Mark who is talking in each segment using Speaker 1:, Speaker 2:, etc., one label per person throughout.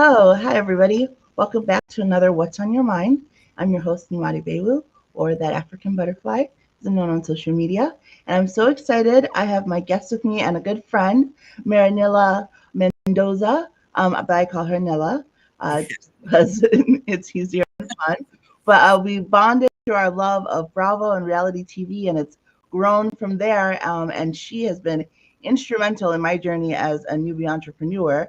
Speaker 1: Hello, hi everybody. Welcome back to another What's on Your Mind. I'm your host, Nimadi Bewu, or that African butterfly, as I'm known on social media. And I'm so excited. I have my guest with me and a good friend, Marinilla Mendoza, but I call her Nilla because it's easier and fun. But we bonded through our love of Bravo and reality TV, and it's grown from there. And she has been instrumental in my journey as a newbie entrepreneur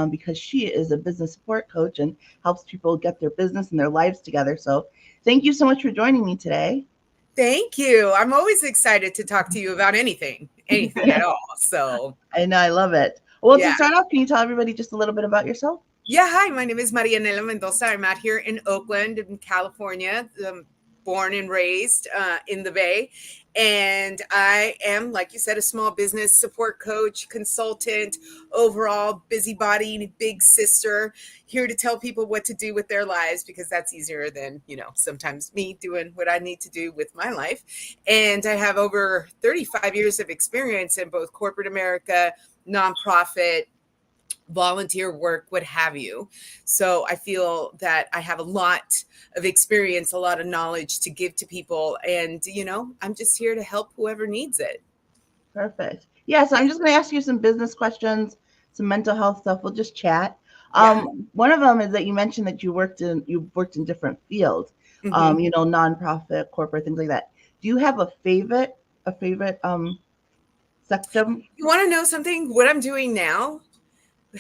Speaker 1: because she is a business support coach and helps people get their business and their lives together. So thank you so much for joining me today.
Speaker 2: Thank you. I'm always excited to talk to you about anything at all. So,
Speaker 1: I know, I love it. Well, to
Speaker 2: yeah.
Speaker 1: start off, can you tell everybody just a little bit about yourself?
Speaker 2: Yeah. Hi, my name is Marianela Mendoza. I'm out here in Oakland, in California. Born and raised in the Bay. And I am, like you said, a small business support coach, consultant, overall busybody, big sister, here to tell people what to do with their lives because that's easier than, sometimes me doing what I need to do with my life. And I have over 35 years of experience in both corporate America, nonprofit, volunteer work, what have you. So I feel that I have a lot of experience, a lot of knowledge to give to people. And, I'm just here to help whoever needs it.
Speaker 1: Perfect. Yeah, so
Speaker 2: Yeah.
Speaker 1: I'm just going to ask you some business questions, some mental health stuff. We'll just chat.
Speaker 2: Yeah.
Speaker 1: One of them is that you mentioned that you worked in different fields,
Speaker 2: Hmm.
Speaker 1: nonprofit, corporate, things like that. Do you have a favorite sector?
Speaker 2: You want to know something? What I'm doing now,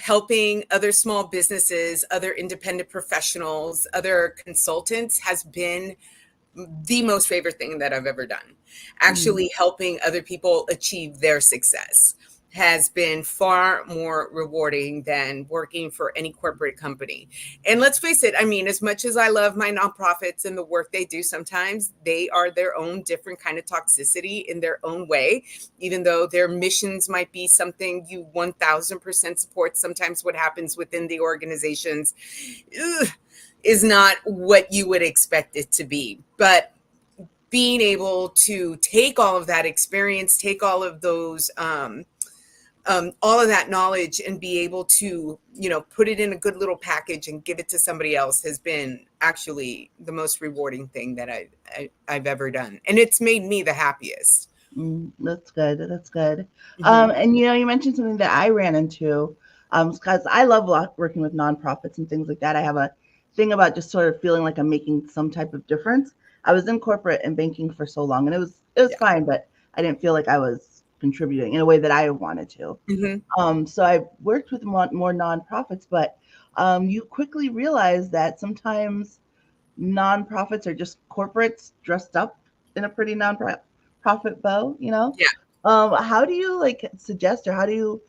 Speaker 2: helping other small businesses, other independent professionals, other consultants has been the most favorite thing that I've ever done.
Speaker 1: Mm,
Speaker 2: Actually, helping other people achieve their success has been far more rewarding than working for any corporate company. And let's face it, I mean, as much as I love my nonprofits and the work they do, sometimes they are their own different kind of toxicity in their own way, even though their missions might be something you 1000% support. Sometimes what happens within the organizations, ugh, is not what you would expect it to be. But being able to take all of that experience, take all of that knowledge and be able to, put it in a good little package and give it to somebody else has been actually the most rewarding thing that I've ever done. And it's made me the happiest.
Speaker 1: that's good. That's good.
Speaker 2: Hmm.
Speaker 1: And you mentioned something that I ran into, because I love working with nonprofits and things like that. I have a thing about just sort of feeling like I'm making some type of difference. I was in corporate and banking for so long, and it was
Speaker 2: Yeah.
Speaker 1: fine, but I didn't feel like I was contributing in a way that I wanted to.
Speaker 2: Hmm.
Speaker 1: So I worked with more nonprofits, but you quickly realize that sometimes nonprofits are just corporates dressed up in a pretty nonprofit bow.
Speaker 2: Yeah.
Speaker 1: How do you like suggest, or how do you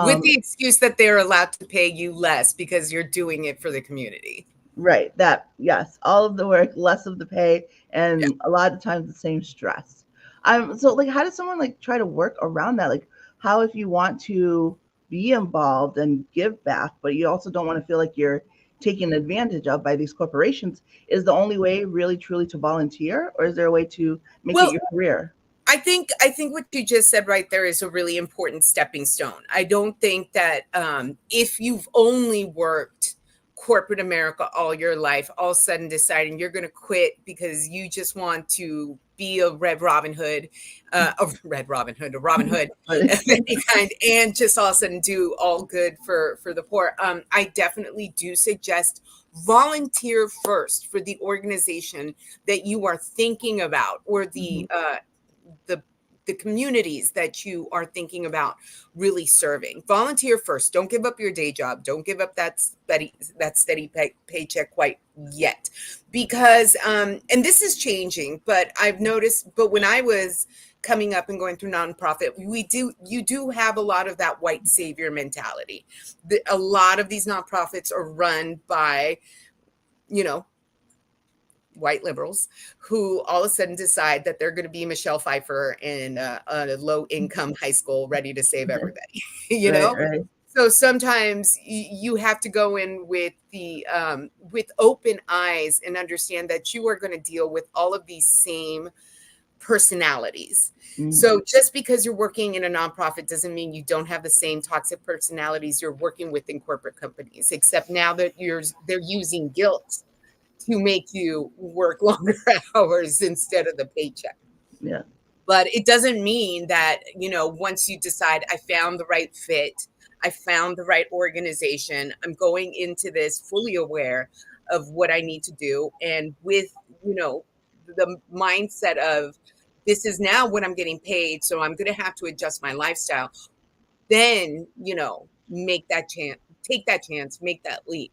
Speaker 2: With
Speaker 1: um
Speaker 2: the excuse that they're allowed to pay you less because you're doing it for the community.
Speaker 1: right, that, yes, all of the work, less of the pay,
Speaker 2: Yeah.
Speaker 1: and a lot of times the same stress. So like, how does someone like try to work around that? Like, how, if you want to be involved and give back, but you also don't want to feel like you're taken advantage of by these corporations, is the only way really truly to volunteer, or is there a way to make it
Speaker 2: Well,
Speaker 1: your career?
Speaker 2: I think what you just said right there is a really important stepping stone. I don't think that if you've only worked corporate America all your life, all of a sudden deciding you're going to quit because you just want to be a a Robin Hood
Speaker 1: But
Speaker 2: of any kind, and just all of a sudden do all good for the poor. I definitely do suggest volunteer first for the organization that you are thinking about, or
Speaker 1: Mhm.
Speaker 2: the the communities that you are thinking about really serving. Volunteer first. Don't give up your day job. Don't give up that steady paycheck quite yet, because and this is changing. But I've noticed. But when I was coming up and going through nonprofit, you do have a lot of that white savior mentality. A lot of these nonprofits are run by, you know white liberals who all of a sudden decide that they're going to be Michelle Pfeiffer in a low income high school ready to save everybody. you
Speaker 1: Right,
Speaker 2: know
Speaker 1: right.
Speaker 2: so sometimes you have to go in with the with open eyes and understand that you are going to deal with all of these same personalities.
Speaker 1: Mm.
Speaker 2: So just because you're working in a nonprofit doesn't mean you don't have the same toxic personalities you're working with in corporate companies, except now that they're using guilt to make you work longer hours instead of the paycheck.
Speaker 1: Yeah.
Speaker 2: But it doesn't mean that, once you decide I found the right fit, I found the right organization, I'm going into this fully aware of what I need to do. And with, the mindset of this is now what I'm getting paid. So I'm going to have to adjust my lifestyle. Then, make that chance, take that chance, make that leap.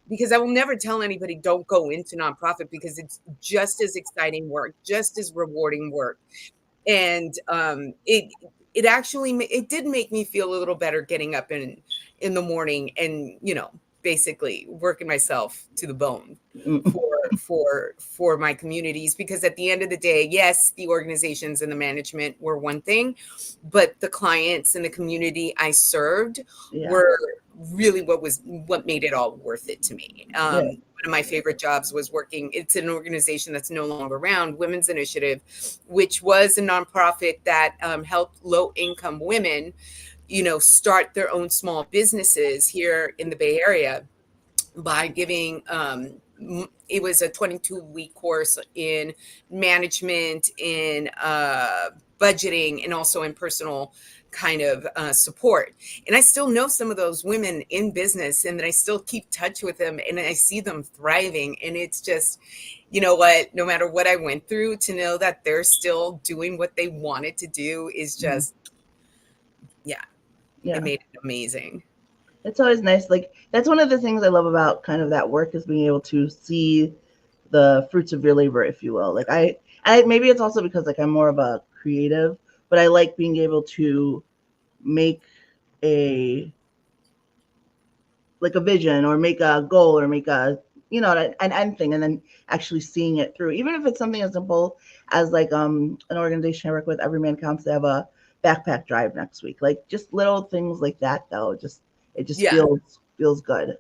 Speaker 2: Because I will never tell anybody don't go into nonprofit, because it's just as exciting work, just as rewarding work. And it actually it did make me feel a little better getting up in the morning and basically working myself to the bone for my communities, because at the end of the day, yes, the organizations and the management were one thing, but the clients and the community I served were really what made it all worth it to me. One of my favorite jobs was working, it's an organization that's no longer around, Women's Initiative, which was a nonprofit that helped low-income women, start their own small businesses here in the Bay Area by giving, it was a 22-week course in management, in budgeting, and also in personal kind of support. And I still know some of those women in business, and I still keep touch with them, and I see them thriving. And it's just, no matter what I went through, to know that they're still doing what they wanted to do is just, it made it amazing.
Speaker 1: It's always nice. Like, that's one of the things I love about kind of that work, is being able to see the fruits of your labor, if you will. Like I maybe it's also because like I'm more of a creative, but I like being able to make a vision, or make a goal, or make a, an end thing, and then actually seeing it through. Even if it's something as simple as like an organization I work with, Every Man Counts, they have a backpack drive next week. Like, just little things like that, though. It just feels good.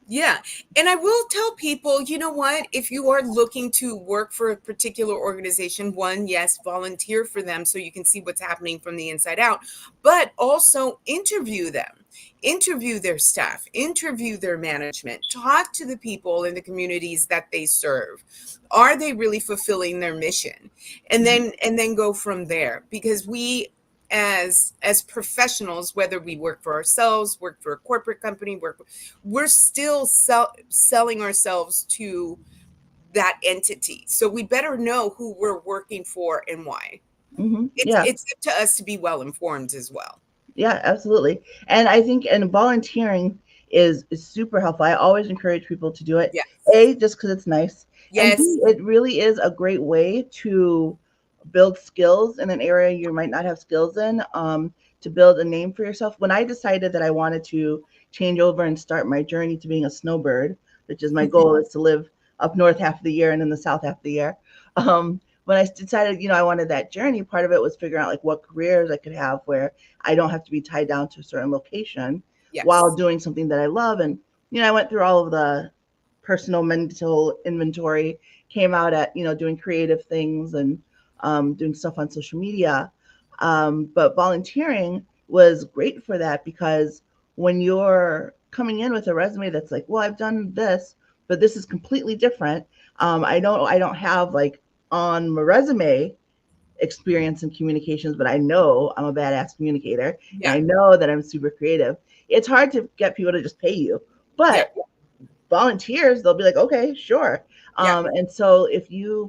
Speaker 2: Yeah. And I will tell people, if you are looking to work for a particular organization, one, yes, volunteer for them so you can see what's happening from the inside out, but also interview them, interview their staff, interview their management, talk to the people in the communities that they serve. Are they really fulfilling their mission? And then go from there, because we, as professionals, whether we work for ourselves, work for a corporate company, we're still selling ourselves to that entity. So we better know who we're working for and why. It's up to us to be well informed as well.
Speaker 1: Yeah, absolutely. And I think, and volunteering is super helpful. I always encourage people to do it.
Speaker 2: Yes.
Speaker 1: A, just because it's nice.
Speaker 2: Yes.
Speaker 1: And B, it really is a great way to build skills in an area you might not have skills in, to build a name for yourself. When I decided that I wanted to change over and start my journey to being a snowbird, which is my goal, is to live up north half of the year and in the south half of the year. When I decided, I wanted that journey, part of it was figuring out like what careers I could have where I don't have to be tied down to a certain location while doing something that I love. And, I went through all of the personal mental inventory, came out at, doing creative things and doing stuff on social media. But volunteering was great for that, because when you're coming in with a resume that's like, well, I've done this, but this is completely different. I don't have like on my resume experience in communications, but I know I'm a badass communicator. And I know that I'm super creative. It's hard to get people to just pay you, but volunteers, they'll be like, okay, sure. And so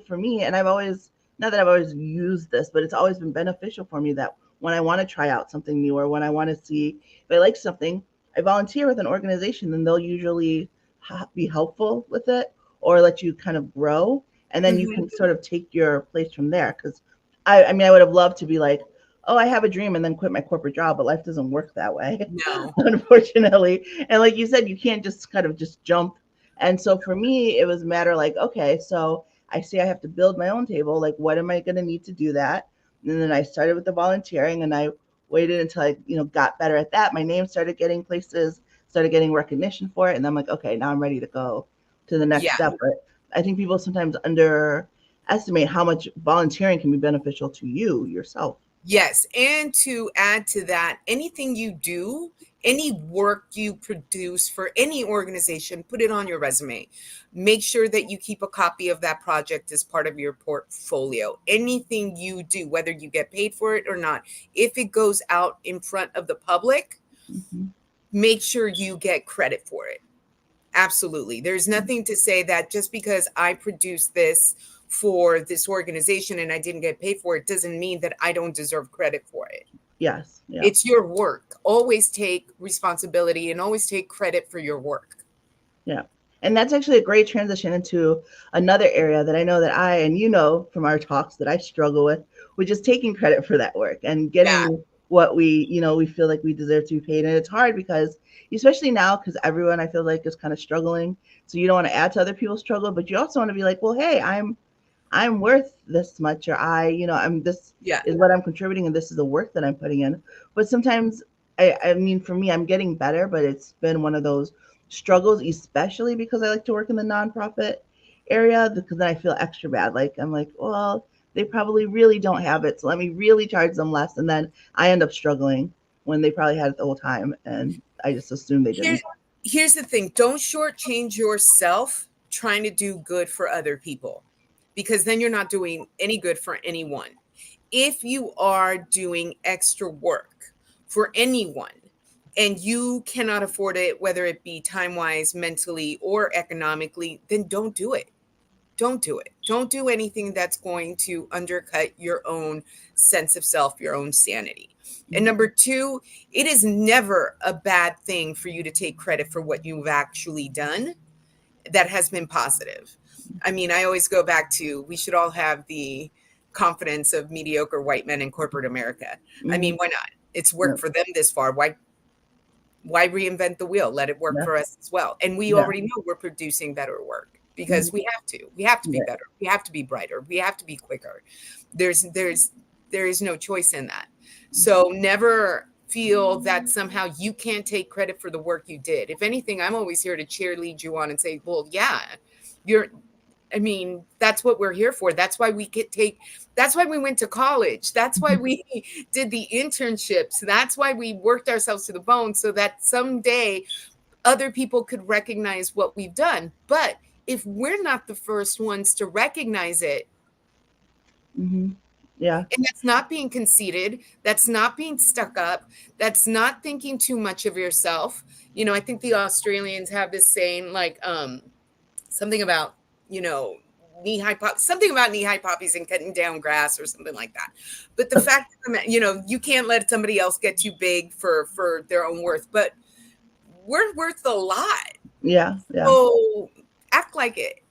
Speaker 1: for me, and I've always, not that I've always used this, but it's always been beneficial for me that when I want to try out something new, or when I want to see if I like something, I volunteer with an organization, and they'll usually be helpful with it, or let you kind of grow. And then you can sort of take your place from there. Because I would have loved to be like, oh, I have a dream, and then quit my corporate job, but life doesn't work that way.
Speaker 2: No.
Speaker 1: Unfortunately. And like you said, you can't just kind of just jump. And so for me, it was a matter like, okay, so I see I have to build my own table. Like, what am I going to need to do that? And then I started with the volunteering, and I waited until I, got better at that. My name started getting places, started getting recognition for it. And I'm like, okay, now I'm ready to go to the next step. But I think people sometimes estimate how much volunteering can be beneficial to you yourself.
Speaker 2: Yes. And to add to that, anything you do, any work you produce for any organization, put it on your resume. Make sure that you keep a copy of that project as part of your portfolio. Anything you do, whether you get paid for it or not, if it goes out in front of the public,
Speaker 1: Mm-hmm.
Speaker 2: make sure you get credit for it. Absolutely. There's nothing to say that just because I produced this for this organization and I didn't get paid for it doesn't mean that I don't deserve credit for it.
Speaker 1: Yes. Yeah.
Speaker 2: It's your work. Always take responsibility and always take credit for your work.
Speaker 1: Yeah. And that's actually a great transition into another area that I know that I and you know from our talks that I struggle with, which is taking credit for that work and
Speaker 2: Yeah.
Speaker 1: getting what we feel like we deserve to be paid. And it's hard because, especially now, because everyone I feel like is kind of struggling. So you don't want to add to other people's struggle, but you also want to be like, well, hey, I'm worth this much, or I'm this
Speaker 2: Yeah.
Speaker 1: is what I'm contributing, and this is the work that I'm putting in. But sometimes, I mean, for me, I'm getting better, but it's been one of those struggles, especially because I like to work in the nonprofit area, because then I feel extra bad. Like I'm like, well, they probably really don't have it, so let me really charge them less, and then I end up struggling when they probably had it the whole time, and I just assume they didn't.
Speaker 2: Here's the thing. Don't shortchange yourself trying to do good for other people, because then you're not doing any good for anyone. If you are doing extra work for anyone and you cannot afford it, whether it be time wise, mentally, or economically, then don't do it. Don't do it. Don't do anything that's going to undercut your own sense of self, your own sanity. And number two, it is never a bad thing for you to take credit for what you've actually done that has been positive. I mean, I always go back to we should all have the confidence of mediocre white men in corporate America. I mean, why not? It's worked for them this far. Why reinvent the wheel? Let it work for us as well. And we already know we're producing better work because we have to. We have to be better. We have to be brighter. We have to be quicker. There is no choice in that. So never feel that somehow you can't take credit for the work you did. If anything, I'm always here to cheerlead you on and say, well, yeah, that's what we're here for. That's why that's why we went to college. That's why we did the internships. That's why we worked ourselves to the bone so that someday other people could recognize what we've done. But if we're not the first ones to recognize it,
Speaker 1: yeah,
Speaker 2: and that's not being conceited, that's not being stuck up, that's not thinking too much of yourself. I think the Australians have this saying like something about knee-high poppies and cutting down grass or something like that. But the fact that, you can't let somebody else get too big for their own worth, but we're worth a lot.
Speaker 1: Yeah.
Speaker 2: So act like it.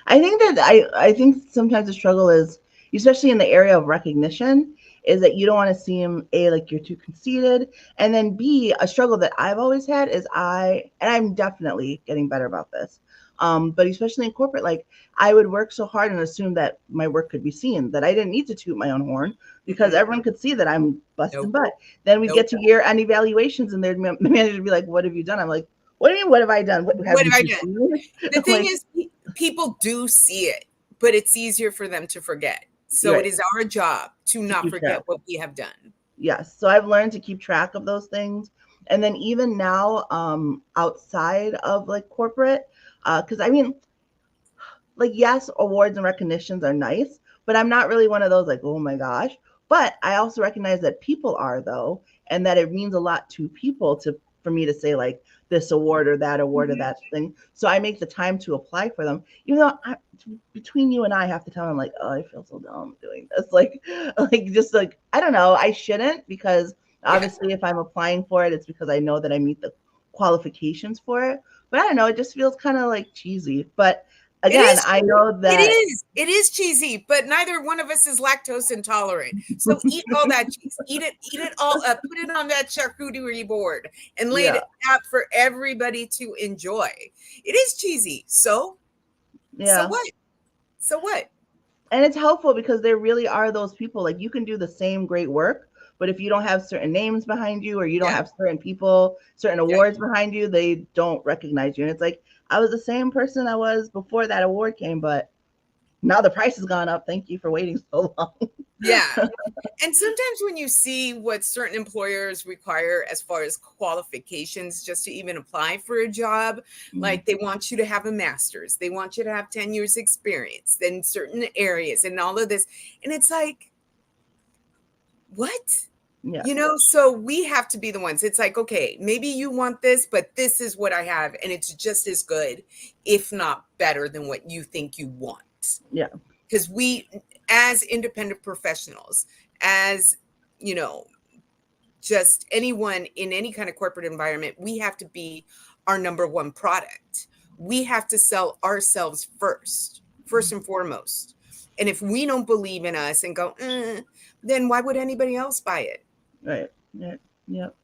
Speaker 1: I think that I think sometimes the struggle is, especially in the area of recognition, is that you don't want to seem like you're too conceited, and then B, a struggle that I've always had is I'm definitely getting better about this. But especially in corporate, like I would work so hard and assume that my work could be seen, that I didn't need to toot my own horn because everyone could see that I'm busting butt. Then we get to year-end evaluations and the manager would be like, "What have you done?" I'm like, "What do you mean? What have I done? What have I done?"
Speaker 2: The thing is, people do see it, but it's easier for them to forget. So it is our job to not forget what we have done.
Speaker 1: Yes. So I've learned to keep track of those things. And then even now, outside of like corporate, because I mean, like, yes, awards and recognitions are nice, but I'm not really one of those like, oh my gosh. But I also recognize that people are, though, and that it means a lot to people for me to say like this award or that award or that thing. So I make the time to apply for them, even though between you and I have to tell them like, oh, I feel so dumb doing this. Like just like, I don't know, I shouldn't, because obviously if I'm applying for it, it's because I know that I meet the qualifications for it. But I don't know, it just feels kind of like cheesy. But again, I know that
Speaker 2: it is cheesy, but neither one of us is lactose intolerant. So eat all that cheese, eat it all up, put it on that charcuterie board and lay it out for everybody to enjoy. It is cheesy. So what?
Speaker 1: And it's helpful because there really are those people, like you can do the same great work, but if you don't have certain names behind you, or you don't have certain people, certain awards behind you, they don't recognize you. And it's like, I was the same person I was before that award came, but now the price has gone up. Thank you for waiting so long.
Speaker 2: Yeah. And sometimes when you see what certain employers require as far as qualifications just to even apply for a job, like they want you to have a master's, they want you to have 10 years experience in certain areas and all of this. And it's like, what?
Speaker 1: Yeah.
Speaker 2: You know, so we have to be the ones. It's like, okay, maybe you want this, but this is what I have. And it's just as good, if not better than what you think you want.
Speaker 1: Yeah.
Speaker 2: Because we, as independent professionals, as, you know, just anyone in any kind of corporate environment, we have to be our number one product. We have to sell ourselves first and foremost. And if we don't believe in us and go, then why would anybody else buy it?
Speaker 1: Right. Yeah. Yep.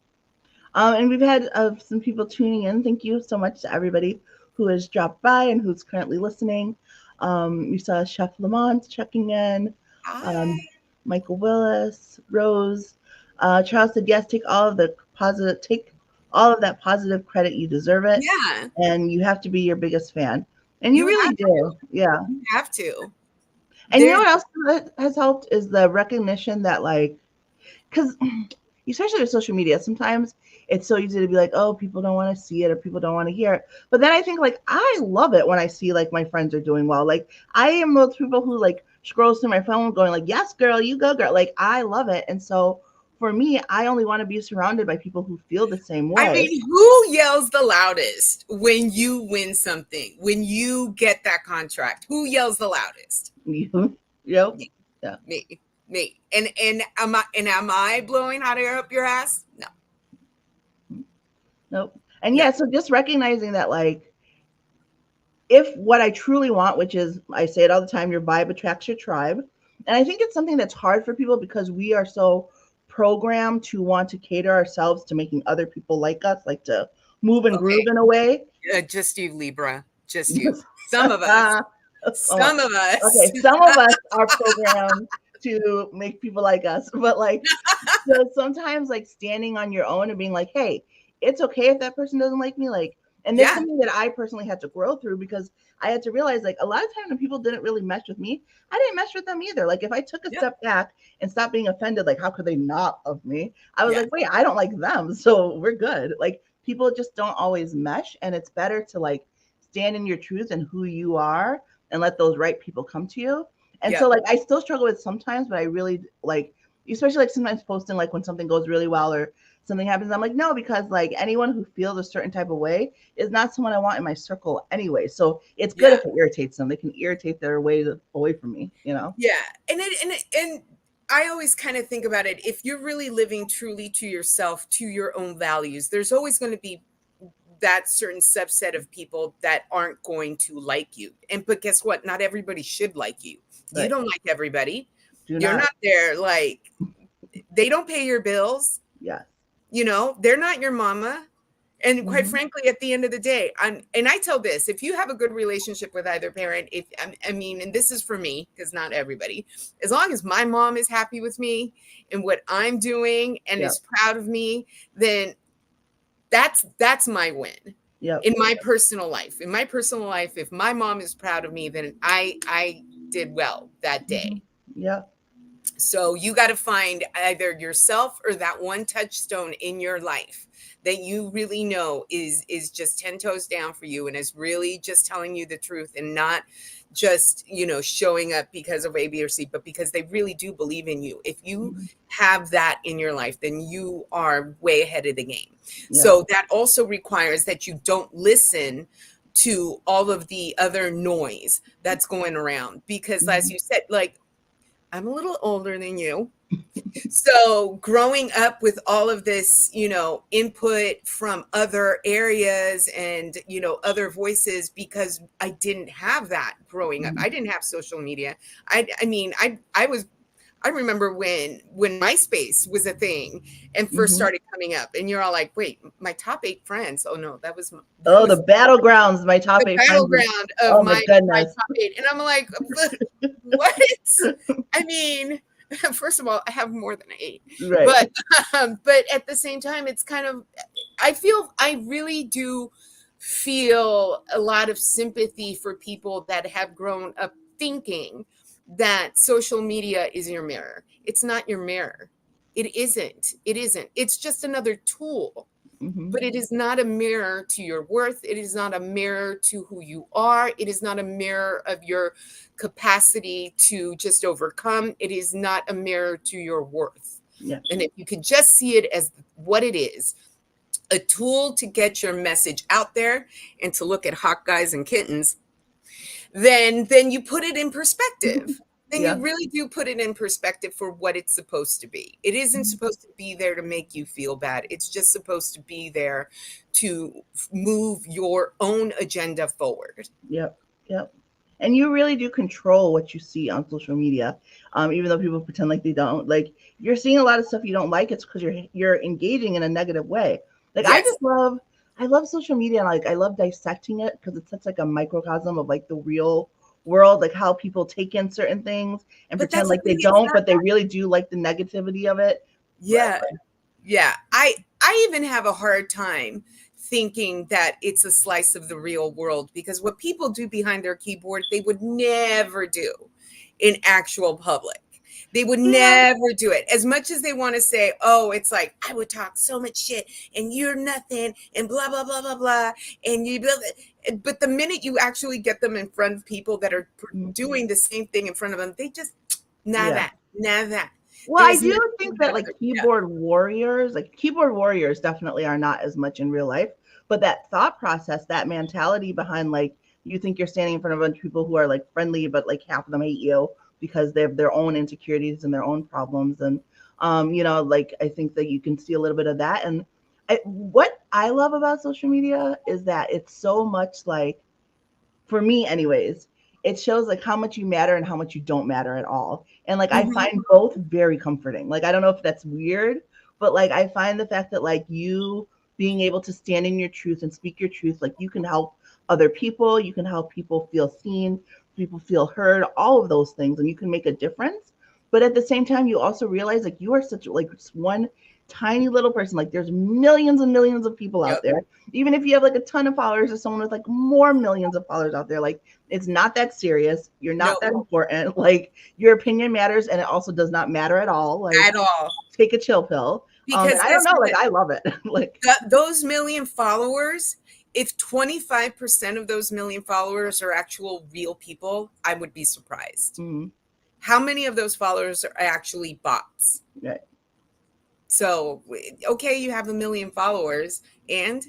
Speaker 1: And we've had some people tuning in. Thank you so much to everybody who has dropped by and who's currently listening. We saw Chef Lamont checking in. Michael Willis, Rose. Charles said, yes, take all of that positive credit. You deserve it.
Speaker 2: Yeah.
Speaker 1: And you have to be your biggest fan. And you really do. Yeah.
Speaker 2: You have to.
Speaker 1: And you know what else that has helped is the recognition that, like, because especially with social media, sometimes it's so easy to be like, oh, people don't want to see it or people don't want to hear it. But then I think, like, I love it when I see, like, my friends are doing well. Like, I am those people who, like, scrolls through my phone going, like, yes, girl, you go, girl. Like, I love it. And so for me, I only want to be surrounded by people who feel the same way.
Speaker 2: I mean, who yells the loudest when you win something, when you get that contract? Who yells the loudest?
Speaker 1: You. Yep.
Speaker 2: Yeah. Me. And am I blowing hot air up your ass? No.
Speaker 1: Nope. And yeah, so just recognizing that, like, if what I truly want, which is, I say it all the time, your vibe attracts your tribe. And I think it's something that's hard for people because we are so programmed to want to cater ourselves to making other people like us, like to move and groove in a way.
Speaker 2: Just you, Libra. Just you. Some of us. Some of us.
Speaker 1: Okay, some of us are programmed to make people like us. But, like, so sometimes, like, standing on your own and being like, hey, it's okay if that person doesn't like me. Like, and that's something that I personally had to grow through because I had to realize, like, a lot of times when people didn't really mesh with me, I didn't mesh with them either. Like, if I took a step back and stopped being offended, like, how could they not love me? I was like, wait, I don't like them, so we're good. Like, people just don't always mesh, and it's better to, like, stand in your truth and who you are and let those right people come to you. And so, like, I still struggle with sometimes, but I really, like, especially, like, sometimes posting, like, when something goes really well or something happens, I'm like, no, because, like, anyone who feels a certain type of way is not someone I want in my circle anyway. So it's good if it irritates them. They can irritate their way away from me, you know?
Speaker 2: Yeah. And I always kind of think about it. If you're really living truly to yourself, to your own values, there's always going to be that certain subset of people that aren't going to like you. But guess what? Not everybody should like you. Right. You don't like everybody. You're not there. Like, they don't pay your bills.
Speaker 1: Yeah.
Speaker 2: You know, they're not your mama. And quite frankly, at the end of the day, and I tell this, if you have a good relationship with either parent, I mean, and this is for me, because not everybody, as long as my mom is happy with me and what I'm doing and is proud of me, then that's my win. In my personal life. In my personal life, if my mom is proud of me, then I did well that day.
Speaker 1: Yeah.
Speaker 2: So you got to find either yourself or that one touchstone in your life that you really know is just 10 toes down for you and is really just telling you the truth and not just, you know, showing up because of A, B, or C, but because they really do believe in you. If you have that in your life, then you are way ahead of the game. Yeah. So that also requires that you don't listen to all of the other noise that's going around because as you said, like, I'm a little older than you. So growing up with all of this, you know, input from other areas and, you know, other voices, because I didn't have that growing up. I didn't have social media. I remember when MySpace was a thing and first started coming up, and you're all like, wait, my top 8 friends. Oh no, that was
Speaker 1: the battlegrounds, my top 8
Speaker 2: battleground of my top 8. And I'm like, what? I mean, first of all, I have more than 8, right. But at the same time, it's kind of, I really do feel a lot of sympathy for people that have grown up thinking that social media is your mirror. It's not your mirror. It isn't. It isn't. It's just another tool.
Speaker 1: Mm-hmm.
Speaker 2: But it is not a mirror to your worth. It is not a mirror to who you are. It is not a mirror of your capacity to just overcome. It is not a mirror to your worth.
Speaker 1: Yeah.
Speaker 2: And if you could just see it as what it is, a tool to get your message out there and to look at hot guys and kittens, then you put it in perspective. Then
Speaker 1: Yeah.
Speaker 2: you really do put it in perspective for what it's supposed to be. It isn't supposed to be there to make you feel bad. It's just supposed to be there to move your own agenda forward.
Speaker 1: Yep. Yep. And you really do control what you see on social media, even though people pretend like they don't. Like, you're seeing a lot of stuff you don't like. It's because you're engaging in a negative way. Like,
Speaker 2: Yes.
Speaker 1: I love social media, and like I love dissecting it because it's such like a microcosm of like the real world, like how people take in certain things and
Speaker 2: But
Speaker 1: pretend
Speaker 2: that's the
Speaker 1: like they
Speaker 2: thing, it's
Speaker 1: don't,
Speaker 2: not
Speaker 1: but they really do like the negativity of it.
Speaker 2: Yeah. Yeah. I even have a hard time thinking that it's a slice of the real world, because what people do behind their keyboard, they would never do in actual public. They would never do it. As much as they want to say, oh, it's like, I would talk so much shit and you're nothing and blah, blah, blah, blah, blah. And you build it. But the minute you actually get them in front of people that are doing the same thing in front of them, they just, nada.
Speaker 1: Well, I
Speaker 2: There's
Speaker 1: do
Speaker 2: nothing
Speaker 1: think that like
Speaker 2: better.
Speaker 1: keyboard warriors definitely are not as much in real life, but that thought process, that mentality behind like you think you're standing in front of a bunch of people who are like friendly, but like half of them hate you because they have their own insecurities and their own problems. And like I think that you can see a little bit of that. And what I love about social media is that it's so much like, for me anyways, it shows like how much you matter and how much you don't matter at all. And like I find both very comforting. Like I don't know if that's weird, but like I find the fact that like you being able to stand in your truth and speak your truth, like you can help other people, you can help people feel seen, people feel heard, all of those things, and you can make a difference. But at the same time, you also realize like you are such like one tiny little person. Like there's millions and millions of people out there. Even if you have like a ton of followers or someone with like more millions of followers out there, like it's not that serious. You're not that important. Like your opinion matters, and it also does not matter at all. Like
Speaker 2: at all.
Speaker 1: Take a chill pill.
Speaker 2: Because
Speaker 1: and I don't know, like I love it. Like
Speaker 2: those million followers, if 25% of those million followers are actual real people, I would be surprised. How many of those followers are actually bots?
Speaker 1: Right.
Speaker 2: So, okay, you have 1 million followers, and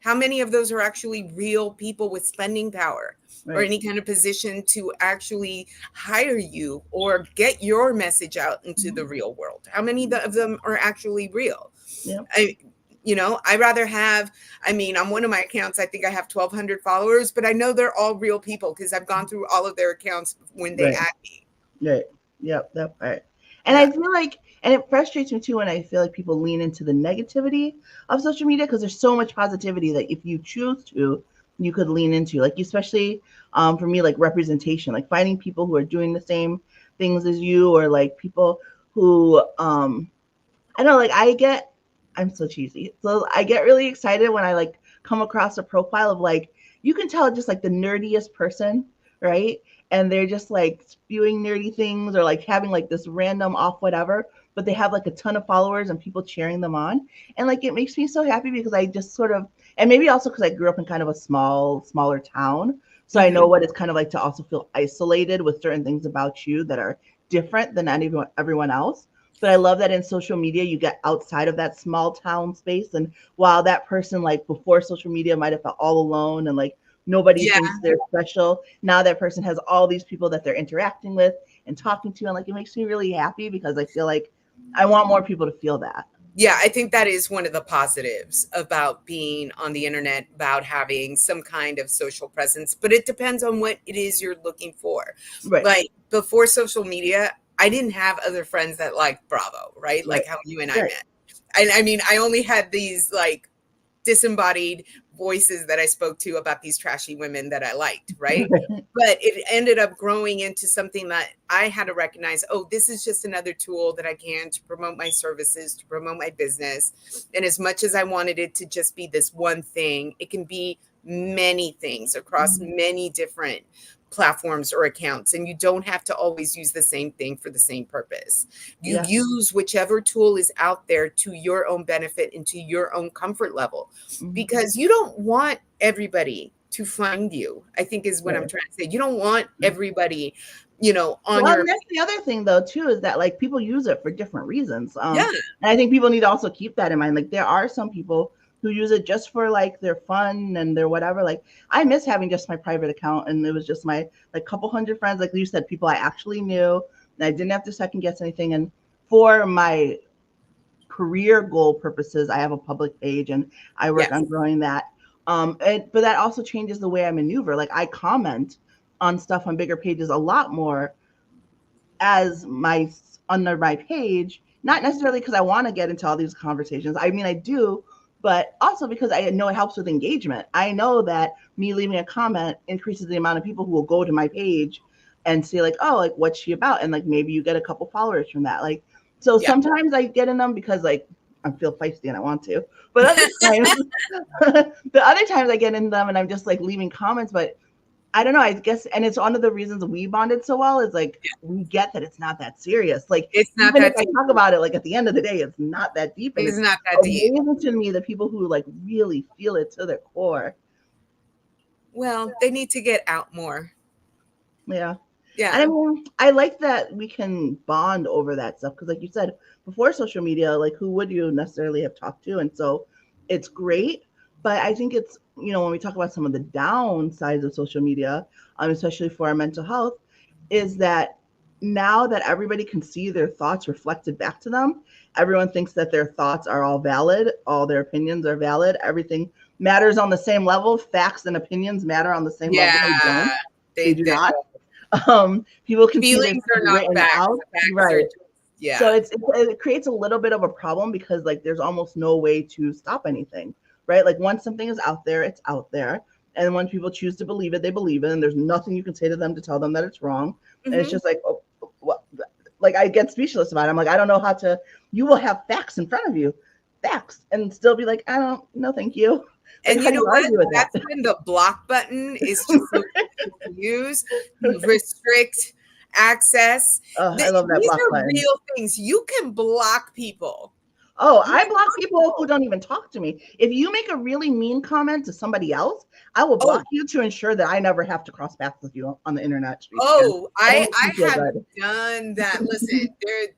Speaker 2: how many of those are actually real people with spending power or any kind of position to actually hire you or get your message out into the real world? How many of them are actually real?
Speaker 1: Yeah.
Speaker 2: I rather have, on one of my accounts, I think I have 1,200 followers, but I know they're all real people because I've gone through all of their accounts when they add me.
Speaker 1: Right. Yep. That part. And I feel like, and it frustrates me too when I feel like people lean into the negativity of social media, because there's so much positivity that if you choose to, you could lean into. Like, especially for me, like representation, like finding people who are doing the same things as you, or like people who, I don't know, like I'm so cheesy. So I get really excited when I like come across a profile of like, you can tell just like the nerdiest person, right? And they're just like spewing nerdy things or like having like this random off whatever, but they have like a ton of followers and people cheering them on. And like, it makes me so happy because I just sort of, and maybe also because I grew up in kind of a smaller town. So I know what it's kind of like to also feel isolated with certain things about you that are different than everyone else. But I love that in social media, you get outside of that small town space. And while that person, like before social media, might have felt all alone and like nobody thinks they're special, now that person has all these people that they're interacting with and talking to. And like, it makes me really happy because I feel like I want more people to feel that.
Speaker 2: Yeah, I think that is one of the positives about being on the internet, about having some kind of social presence. But it depends on what it is you're looking for.
Speaker 1: Right.
Speaker 2: Like before social media, I didn't have other friends that liked Bravo, right? Like how you and I met. And I only had these like disembodied voices that I spoke to about these trashy women that I liked, right? But it ended up growing into something that I had to recognize, oh, this is just another tool that I can to promote my services, to promote my business. And as much as I wanted it to just be this one thing, it can be many things across many different platforms or accounts, and you don't have to always use the same thing for the same purpose. You
Speaker 1: Yeah.
Speaker 2: use whichever tool is out there to your own benefit and to your own comfort level,
Speaker 1: Mhm.
Speaker 2: because you don't want everybody to find you, I think is what I'm
Speaker 1: Right.
Speaker 2: trying to say. You don't want everybody, you know, on
Speaker 1: Well,
Speaker 2: your,
Speaker 1: and that's the other thing though too, is that like people use it for different reasons.
Speaker 2: yeah,
Speaker 1: And I think people need to also keep that in mind. Like there are some people who use it just for like their fun and their whatever. Like I miss having just my private account, and it was just my like couple hundred friends, like you said, people I actually knew, and I didn't have to second guess anything. And for my career goal purposes, I have a public page and I work on
Speaker 2: yes,
Speaker 1: growing that. But that also changes the way I maneuver. Like I comment on stuff on bigger pages a lot more as my under my page, not necessarily because I want to get into all these conversations. I mean, I do, but also because I know it helps with engagement. I know that me leaving a comment increases the amount of people who will go to my page and say like, oh, like what's she about? And like maybe you get a couple followers from that. Like, so
Speaker 2: yeah.
Speaker 1: sometimes I get in them because like I feel feisty and I want to, but other times, the other times I get in them and I'm just like leaving comments, but I don't know. I guess, and it's one of the reasons we bonded so well is like we get that it's not that serious. Like
Speaker 2: It's not
Speaker 1: even if
Speaker 2: that
Speaker 1: I
Speaker 2: deep.
Speaker 1: talk about it, like at the end of the day, it's not that deep, and
Speaker 2: It's
Speaker 1: it's
Speaker 2: not that deep.
Speaker 1: amazing to me the people who like really feel it to their core.
Speaker 2: Well, they need to get out more.
Speaker 1: Yeah, and
Speaker 2: Yeah.
Speaker 1: I mean, I like that we can bond over that stuff because, like you said, before social media, like who would you necessarily have talked to? And so it's great, but I think it's when we talk about some of the downsides of social media, especially for our mental health, is that now that everybody can see their thoughts reflected back to them, everyone thinks that their thoughts are all valid, all their opinions are valid, everything matters on the same level. Facts and opinions matter on the same level. They
Speaker 2: Yeah.
Speaker 1: don't. They do
Speaker 2: They
Speaker 1: not. People can see their
Speaker 2: feelings
Speaker 1: stuff
Speaker 2: are not
Speaker 1: written
Speaker 2: facts.
Speaker 1: out,
Speaker 2: Facts are
Speaker 1: right?
Speaker 2: just,
Speaker 1: So
Speaker 2: yeah.
Speaker 1: it creates a little bit of a problem because like there's almost no way to stop anything, right? Like once something is out there, it's out there, and when people choose to believe it, they believe it, and there's nothing you can say to them to tell them that it's wrong. And it's
Speaker 2: Hmm.
Speaker 1: just like, oh, what? Like I get speechless about it. I'm like, I don't know how to. You will have facts in front of you, facts, and still be like, I don't, no, thank you. Like,
Speaker 2: And
Speaker 1: how
Speaker 2: you
Speaker 1: do
Speaker 2: know
Speaker 1: you
Speaker 2: what?
Speaker 1: argue with that?
Speaker 2: That's when the block button is just so easy to use, to restrict access.
Speaker 1: Oh, I love that
Speaker 2: These
Speaker 1: block
Speaker 2: are
Speaker 1: button.
Speaker 2: real things. You can block people.
Speaker 1: Oh,
Speaker 2: You
Speaker 1: I
Speaker 2: can
Speaker 1: block
Speaker 2: block
Speaker 1: people who
Speaker 2: people.
Speaker 1: don't even talk to me. If you make a really mean comment to somebody else, I will
Speaker 2: Oh,
Speaker 1: block you to ensure that I never have to cross paths with you on the internet streets again.
Speaker 2: oh,
Speaker 1: That
Speaker 2: I
Speaker 1: makes me feel
Speaker 2: have
Speaker 1: good.
Speaker 2: done that. Listen,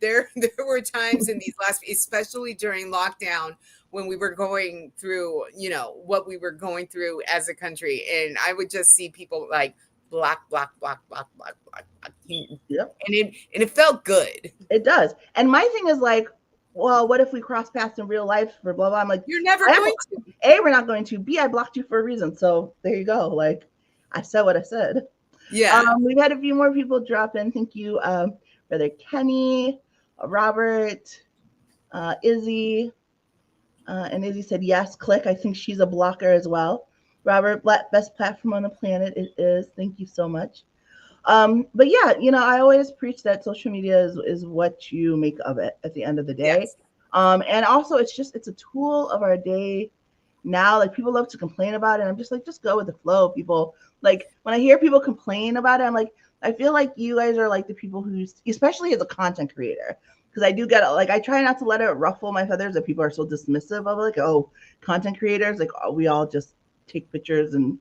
Speaker 2: there were times in these last, especially during lockdown, when we were going through, what we were going through as a country, and I would just see people like block, block, block, block, block, block, block, and
Speaker 1: Yep,
Speaker 2: it felt good.
Speaker 1: it does. And my thing is like, well, what if we cross paths in real life for blah blah? I'm like,
Speaker 2: You're never
Speaker 1: I have
Speaker 2: going to.
Speaker 1: A, we're not going to. B, I blocked you for a reason. So there you go. Like I said what I said.
Speaker 2: Yeah.
Speaker 1: We've had a few more people drop in. Thank you, Brother Kenny, Robert, Izzy. And Izzy said, yes, click. I think she's a blocker as well. Robert, best platform on the planet. It is. Thank you so much. But yeah, I always preach that social media is what you make of it at the end of the day.
Speaker 2: Yes.
Speaker 1: And also it's a tool of our day now. Like people love to complain about it. And I'm just like, just go with the flow. People like when I hear people complain about it, I'm like, I feel like you guys are like the people who, especially as a content creator, because I do get like I try not to let it ruffle my feathers that people are so dismissive of like, oh, content creators, like we all just take pictures and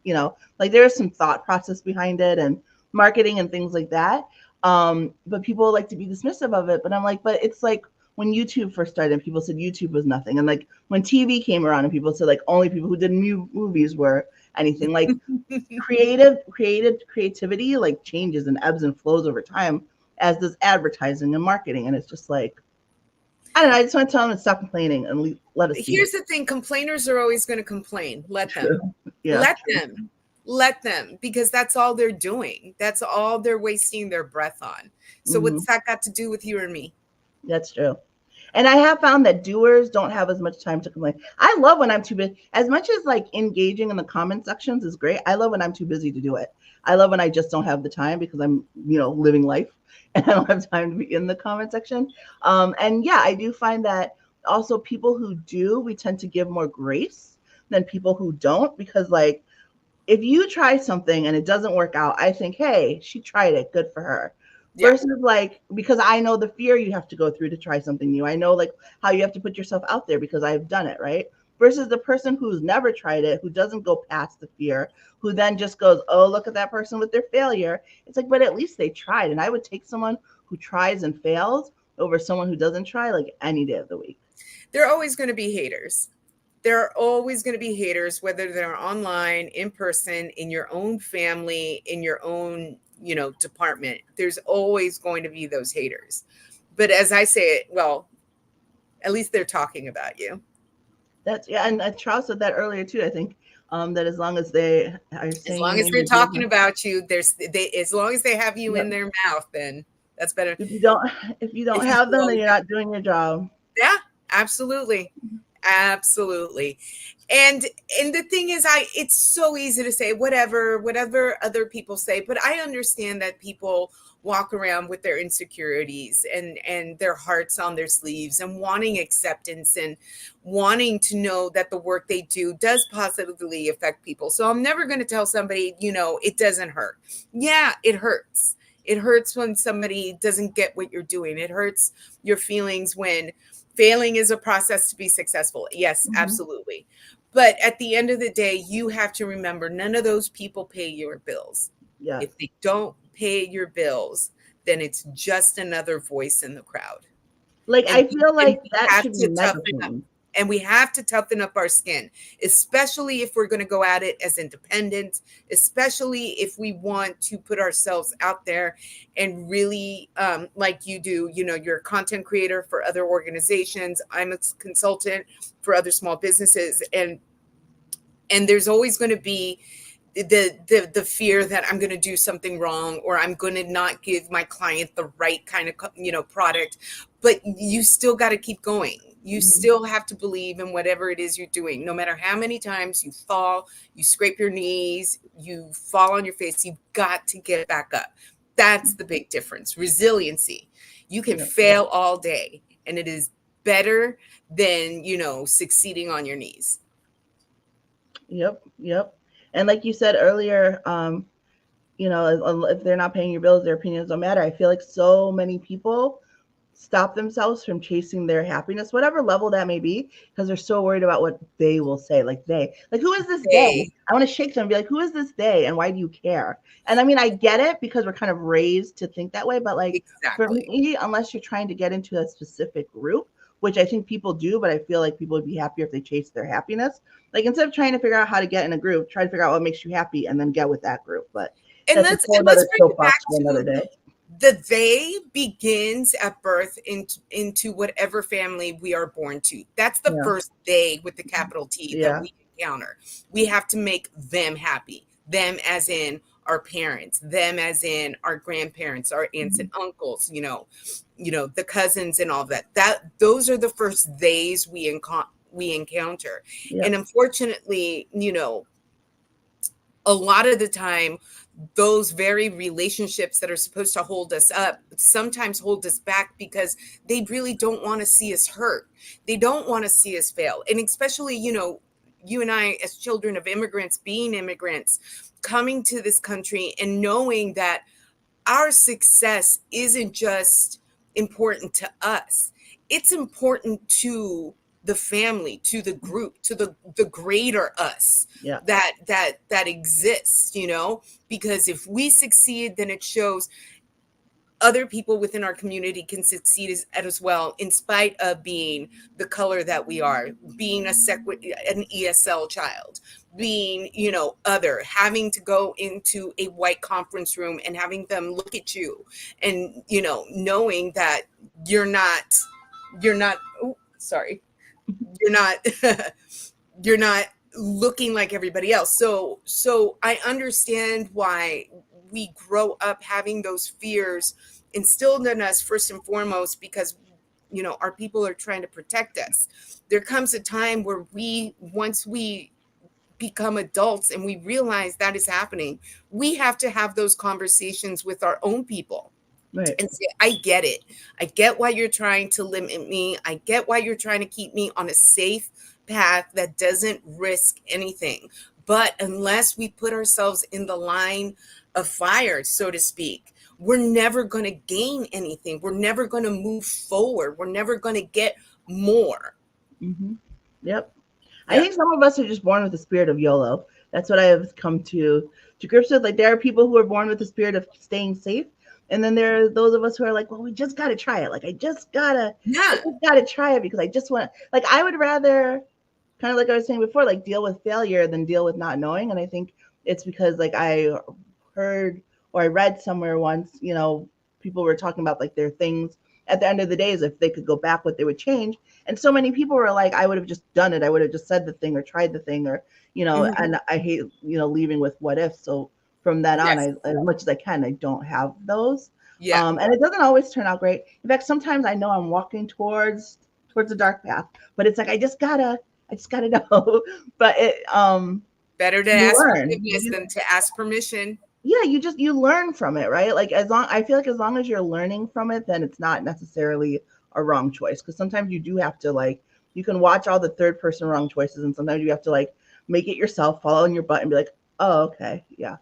Speaker 1: like there's some thought process behind it and marketing and things like that. But people like to be dismissive of it. But I'm like, but it's like when YouTube first started and people said YouTube was nothing. And like when TV came around and people said like only people who did new movies were anything. Like creativity like changes and ebbs and flows over time, as does advertising and marketing. And it's just like, I don't know. I just want to tell them to stop complaining and let us see.
Speaker 2: Here's the thing: complainers are always going to complain. Let them.
Speaker 1: True. Yeah.
Speaker 2: Let them. Let them, because that's all they're doing. That's all they're wasting their breath on. So what's that got to do with you or me?
Speaker 1: That's true. And I have found that doers don't have as much time to complain. I love when I'm too busy. As much as like engaging in the comment sections is great, I love when I'm too busy to do it. I love when I just don't have the time because I'm, living life and I don't have time to be in the comment section. And yeah, I do find that also people who do, we tend to give more grace than people who don't, because like if you try something and it doesn't work out, I think, hey, she tried it, good for her.
Speaker 2: Yeah.
Speaker 1: Versus like, because I know the fear you have to go through to try something new. I know like how you have to put yourself out there because I've done it, right? Versus the person who's never tried it, who doesn't go past the fear, who then just goes, oh, look at that person with their failure. It's like, but at least they tried. And I would take someone who tries and fails over someone who doesn't try like any day of the week.
Speaker 2: There are always going to be haters. There are always going to be haters, whether they're online, in person, in your own family, in your own, department. There's always going to be those haters. But as I say it, well, at least they're talking about you.
Speaker 1: That's yeah, and Charles said that earlier too. I think that as long as they are saying,
Speaker 2: as long as they're talking about you, as long as they have you in their mouth, then that's better.
Speaker 1: If you don't have them, then you're not doing your job.
Speaker 2: Yeah, absolutely. Absolutely. And the thing is, it's so easy to say whatever other people say, but I understand that people walk around with their insecurities and their hearts on their sleeves and wanting acceptance and wanting to know that the work they do does positively affect people. So I'm never going to tell somebody, it doesn't hurt. Yeah, it hurts. It hurts when somebody doesn't get what you're doing. It hurts your feelings when failing is a process to be successful. Yes, absolutely. But at the end of the day, you have to remember none of those people pay your bills.
Speaker 1: Yeah.
Speaker 2: If they don't pay your bills, then it's just another voice in the crowd.
Speaker 1: Like, I feel like that should be
Speaker 2: toughen. And we have to toughen up our skin, especially if we're going to go at it as independent, especially if we want to put ourselves out there and really, like you do, you're a content creator for other organizations. I'm a consultant for other small businesses. And there's always going to be the fear that I'm going to do something wrong, or I'm going to not give my client the right kind of, product, but you still got to keep going. You still have to believe in whatever it is you're doing. No matter how many times you fall, you scrape your knees, you fall on your face, you've got to get back up. That's the big difference. Resiliency. You can fail all day, and it is better than, succeeding on your knees.
Speaker 1: Yep. And like you said earlier, if they're not paying your bills, their opinions don't matter. I feel like so many people stop themselves from chasing their happiness, whatever level that may be, because they're so worried about what they will say. Like who is this they? I want to shake them and be like, who is this they? And why do you care? And I mean, I get it because we're kind of raised to think that way, but like for me, unless you're trying to get into a specific group, which I think people do, but I feel like people would be happier if they chase their happiness. Like instead of trying to figure out how to get in a group, try to figure out what makes you happy and then get with that group. But
Speaker 2: let's bring it back to another day. The they begins at birth into whatever family we are born to. That's the first they with the capital T that we encounter. We have to make them happy. Them as in our parents, them as in our grandparents, our aunts and uncles, the cousins and all that. Those are the first theys we encounter. And unfortunately, a lot of the time, those very relationships that are supposed to hold us up sometimes hold us back because they really don't want to see us hurt. They don't want to see us fail. And especially, you and I, as children of immigrants, being immigrants, coming to this country and knowing that our success isn't just important to us. It's important to the family, to the group, to the greater us that exists, because if we succeed, then it shows other people within our community can succeed as well, in spite of being the color that we are, being an ESL child, being, other, having to go into a white conference room and having them look at you and, knowing that you're not, you're not looking like everybody else. So I understand why we grow up having those fears instilled in us first and foremost, because, our people are trying to protect us. There comes a time where once we become adults and we realize that is happening, we have to have those conversations with our own people. Right. And say, I get it. I get why you're trying to limit me. I get why you're trying to keep me on a safe path that doesn't risk anything. But unless we put ourselves in the line of fire, so to speak, we're never going to gain anything. We're never going to move forward. We're never going to get more.
Speaker 1: Mm-hmm. Yep. I
Speaker 2: Yeah.
Speaker 1: think some of us are just born with the spirit of YOLO. That's what I have come to grips with. Like, there are people who are born with the spirit of staying safe, and then there are those of us who are like, well, we just got to try it. Like, I just gotta try it because I just want. Like, I would rather, kind of like I was saying before, like deal with failure than deal with not knowing. And I think it's because like I heard or I read somewhere once, people were talking about like their things at the end of the day is if they could go back, what they would change. And so many people were like, I would have just done it. I would have just said the thing or tried the thing or,
Speaker 2: Mhm.
Speaker 1: and I hate, leaving with what if. So from that on,
Speaker 2: Yes.
Speaker 1: as much as I can, I don't have those.
Speaker 2: Yeah.
Speaker 1: And it doesn't always turn out great. In fact, sometimes I know I'm walking towards a dark path, but it's like, I just gotta know. But
Speaker 2: Better to
Speaker 1: you
Speaker 2: ask
Speaker 1: learn.
Speaker 2: forgiveness than to ask permission.
Speaker 1: Yeah, you learn from it, right? Like, I feel like as long as you're learning from it, then it's not necessarily a wrong choice. Because sometimes you do have to, like, you can watch all the third person wrong choices, and sometimes you have to like make it yourself, follow in your butt, and be like, oh, okay, yeah.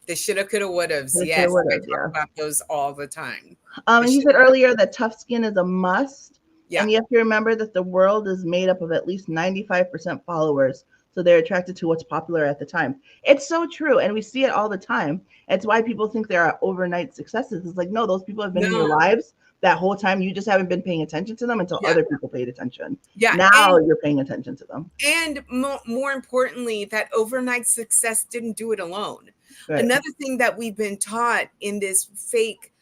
Speaker 2: The shoulda, coulda, wouldas.
Speaker 1: Coulda,
Speaker 2: Yes, I
Speaker 1: woulda,
Speaker 2: talk
Speaker 1: yeah.
Speaker 2: about those all the time.
Speaker 1: And you said earlier that tough skin is a must.
Speaker 2: Yeah.
Speaker 1: And you have to remember that the world is made up of at least 95% followers. So they're attracted to what's popular at the time. It's so true. And we see it all the time. It's why people think there are overnight successes. It's like, no, those people have been in your lives that whole time. You just haven't been paying attention to them until other people paid attention.
Speaker 2: Yeah.
Speaker 1: Now you're paying attention to them.
Speaker 2: And more importantly, that overnight success didn't do it alone.
Speaker 1: Right.
Speaker 2: Another thing that we've been taught in this fake,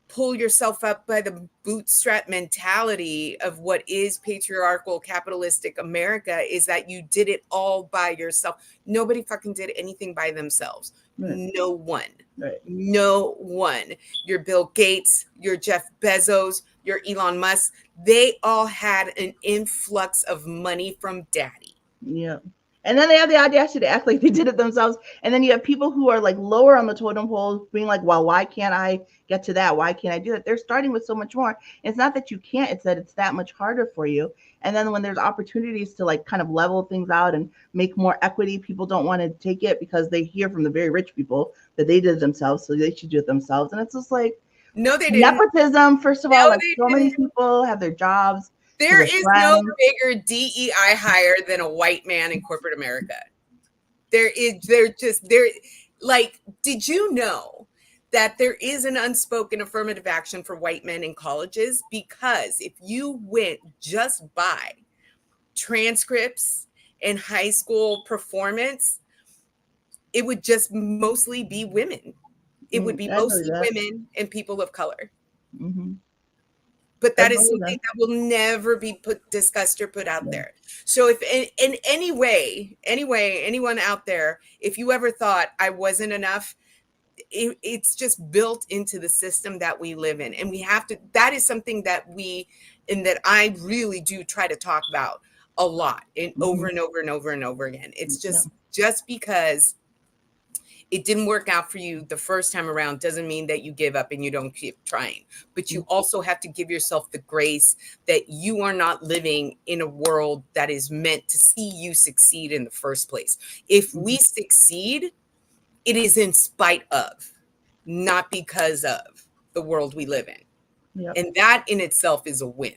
Speaker 2: pull yourself up by the bootstrap mentality of what is patriarchal capitalistic America is that you did it all by yourself. Nobody fucking did anything by themselves. Right. No one.
Speaker 1: Right.
Speaker 2: No one. Your Bill Gates, your Jeff Bezos, your Elon Musk, they all had an influx of money from daddy.
Speaker 1: Yeah. And then they have the audacity to act like they did it themselves. And then you have people who are like lower on the totem pole being like, well, why can't I get to that? Why can't I do that? They're starting with so much more. It's not that you can't, it's that it's that much harder for you. And then when there's opportunities to like kind of level things out and make more equity, people don't want to take it because they hear from the very rich people that they did it themselves, so they should do it themselves. And it's just like,
Speaker 2: no, they didn't.
Speaker 1: Nepotism, first of all, like so many people have their jobs.
Speaker 2: There is no bigger DEI hire than a white man in corporate America. Did you know that there is an unspoken affirmative action for white men in colleges? Because if you went just by transcripts and high school performance, it would just mostly be women. It would be mostly women and people of color.
Speaker 1: Mm-hmm.
Speaker 2: But that is something that will never be discussed or put out there. So if in any way, anyone out there, if you ever thought I wasn't enough, it's just built into the system that we live in. And we have to, that is something that I really do try to talk about a lot and over and over and over and over again. It's just because it didn't work out for you the first time around doesn't mean that you give up and you don't keep trying. But you also have to give yourself the grace that you are not living in a world that is meant to see you succeed in the first place. If we succeed, it is in spite of, not because of the world we live in. Yep. And that in itself is a win.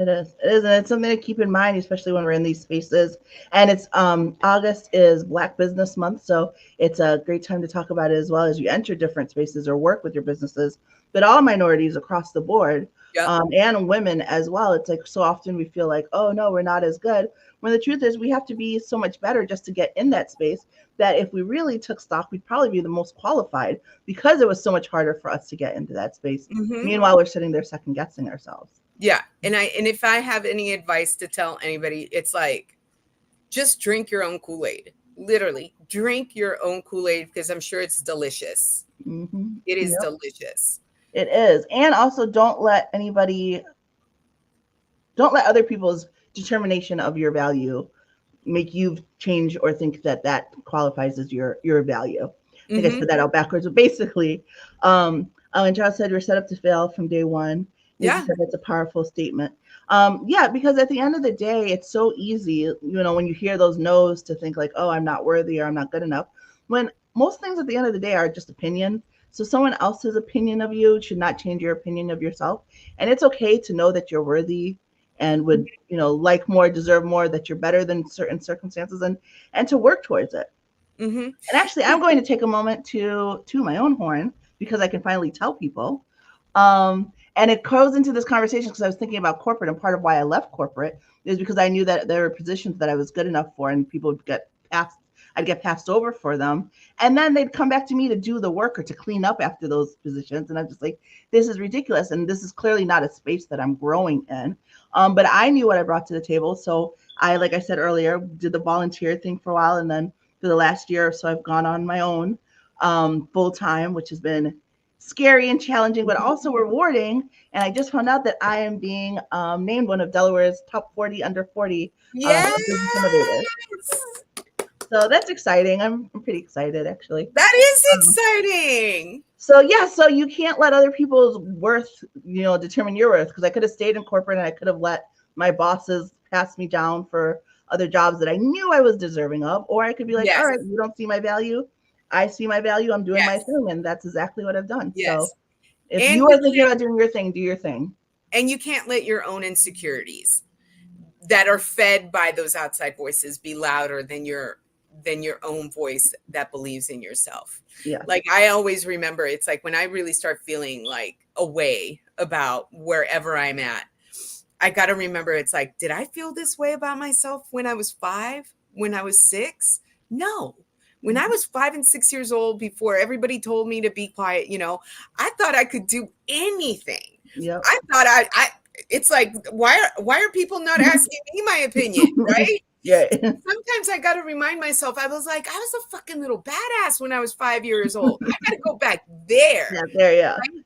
Speaker 1: It is. And it's something to keep in mind, especially when we're in these spaces. And it's August is Black Business Month, so it's a great time to talk about it as well as you enter different spaces or work with your businesses. But all minorities across the board, and women as well. It's like so often we feel like, oh no, we're not as good. When the truth is, we have to be so much better just to get in that space. That if we really took stock, we'd probably be the most qualified because it was so much harder for us to get into that space. Mm-hmm. Meanwhile, we're sitting there second guessing ourselves.
Speaker 2: Yeah. And if I have any advice to tell anybody, it's like, just drink your own Kool-Aid. Literally drink your own Kool-Aid because I'm sure it's delicious. Mm-hmm. It is delicious.
Speaker 1: It is. And also don't let other people's determination of your value make you change or think that qualifies as your value. I think I said that out backwards, but basically, and Charles said we're set up to fail from day one.
Speaker 2: Yeah.
Speaker 1: That's a powerful statement. Yeah, because at the end of the day, it's so easy, when you hear those no's to think like, oh, I'm not worthy or I'm not good enough. When most things at the end of the day are just opinion. So someone else's opinion of you should not change your opinion of yourself. And it's okay to know that you're worthy and would, like more, deserve more, that you're better than certain circumstances, and to work towards it.
Speaker 2: Mm-hmm.
Speaker 1: And actually, I'm going to take a moment to my own horn because I can finally tell people. And it goes into this conversation because I was thinking about corporate, and part of why I left corporate is because I knew that there were positions that I was good enough for, and people would get passed. I'd get passed over for them, and then they'd come back to me to do the work or to clean up after those positions, and I'm just like, this is ridiculous, and this is clearly not a space that I'm growing in. But I knew what I brought to the table, so I, like I said earlier, did the volunteer thing for a while, and then for the last year or so, I've gone on my own full time, which has been scary and challenging, but also rewarding. And I just found out that I am being named one of Delaware's top 40 under 40 business innovators. So that's exciting. I'm pretty excited, actually.
Speaker 2: That is exciting.
Speaker 1: So yeah, so you can't let other people's worth, determine your worth. Because I could have stayed in corporate and I could have let my bosses pass me down for other jobs that I knew I was deserving of, or I could be like,
Speaker 2: Yes.
Speaker 1: all right, you don't see my value. I see my value. I'm doing my thing, and that's exactly what I've done.
Speaker 2: Yes.
Speaker 1: So if you are thinking about doing your thing, do your thing.
Speaker 2: And you can't let your own insecurities that are fed by those outside voices be louder than your own voice that believes in yourself.
Speaker 1: Yeah.
Speaker 2: Like I always remember, it's like when I really start feeling like a way about wherever I'm at, I got to remember, it's like, did I feel this way about myself when I was 5, when I was 6? No. When I was 5 and 6 years old, before everybody told me to be quiet, I thought I could do anything.
Speaker 1: Yep.
Speaker 2: I thought it's like, why are people not asking me my opinion, right?
Speaker 1: Yeah.
Speaker 2: Sometimes I got to remind myself, I was like, I was a fucking little badass when I was 5 years old. I got to go back there.
Speaker 1: Yeah, there, yeah. Right?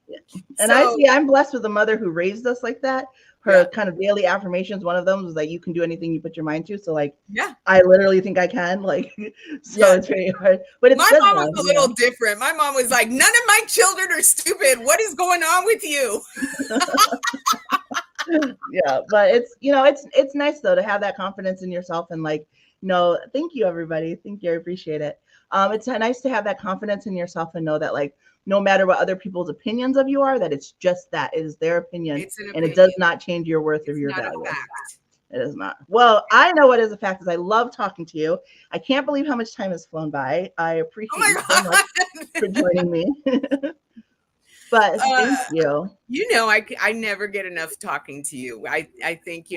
Speaker 1: And I'm blessed with a mother who raised us like that. Her kind of daily affirmations, one of them was like, you can do anything you put your mind to. So like, I literally think I can. Like, so it's very hard. But it's
Speaker 2: my mom was a little different. My mom was like, none of my children are stupid. What is going on with you?
Speaker 1: Yeah, but it's nice though to have that confidence in yourself and like, thank you everybody. Thank you. I appreciate it. It's nice to have that confidence in yourself and know that like, no matter what other people's opinions of you are, that it's just that it is their opinion, and it does not change your worth or your value. It is not. Well, I know what is a fact is I love talking to you. I can't believe how much time has flown by. I appreciate you so much for joining me. But thank you.
Speaker 2: I never get enough talking to you. I think,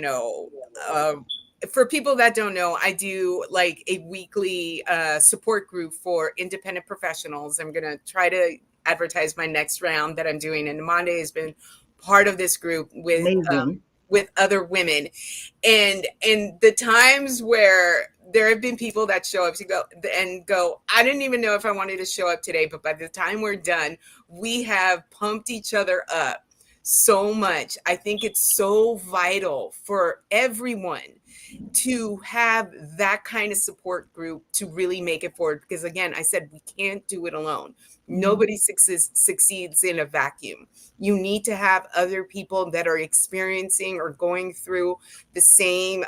Speaker 2: for people that don't know, I do like a weekly support group for independent professionals. I'm going to try to advertise my next round that I'm doing. And Amanda has been part of this group with other women. And the times where there have been people that show up to go, I didn't even know if I wanted to show up today, but by the time we're done, we have pumped each other up so much. I think it's so vital for everyone to have that kind of support group to really make it forward. Because again, I said, we can't do it alone. Nobody succeeds in a vacuum. You need to have other people that are experiencing or going through the same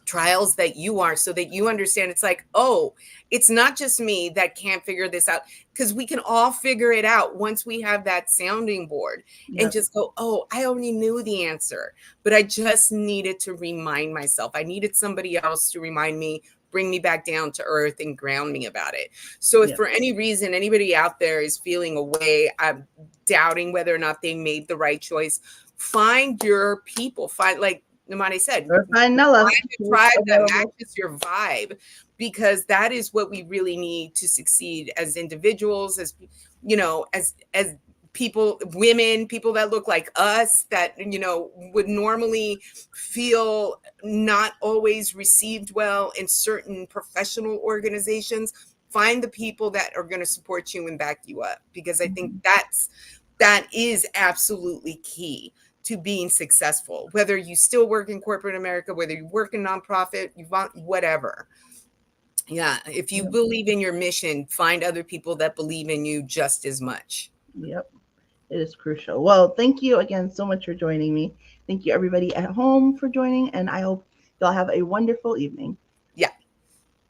Speaker 2: trials that you are, so that you understand it's like, oh, it's not just me that can't figure this out, because we can all figure it out once we have that sounding board and just go, oh, I already knew the answer, but I just needed to remind myself. I needed somebody else to remind me, bring me back down to earth and ground me about it. So if for any reason anybody out there is feeling a way, I'm doubting whether or not they made the right choice, find your people. Find, like Namani said, find a tribe that matches your vibe, because that is what we really need to succeed as individuals, as as people, women, people that look like us, that would normally feel not always received well in certain professional organizations. Find the people that are going to support you and back you up, because I think that is absolutely key to being successful, whether you still work in corporate America, whether you work in nonprofit, you want whatever. Yeah. If you believe in your mission, find other people that believe in you just as much.
Speaker 1: Yep. It is crucial. Well, thank you again so much for joining me. Thank you, everybody at home, for joining, and I hope y'all have a wonderful evening.